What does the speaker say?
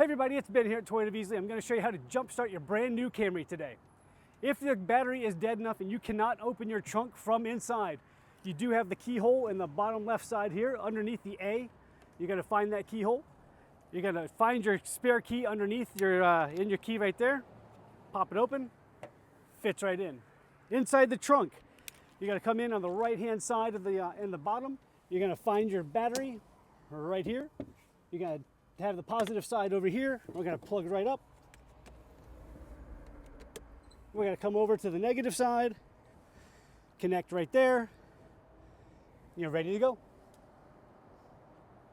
everybody, it's Ben here at Toyota of Easley. I'm going to show you how to jumpstart your brand new Camry today. If the battery is dead enough and you cannot open your trunk from inside, you do have the keyhole in the bottom left side here underneath the A. You're going to find that keyhole. You're going to find your spare key underneath in your key right there. Pop it open, fits right in. Inside the trunk, you're going to come in on the right hand side of in the bottom. You're going to find your battery right here. You're going to have the positive side over here. We're going to plug right up. We're going to come over to the negative side, connect right there. You're ready to go.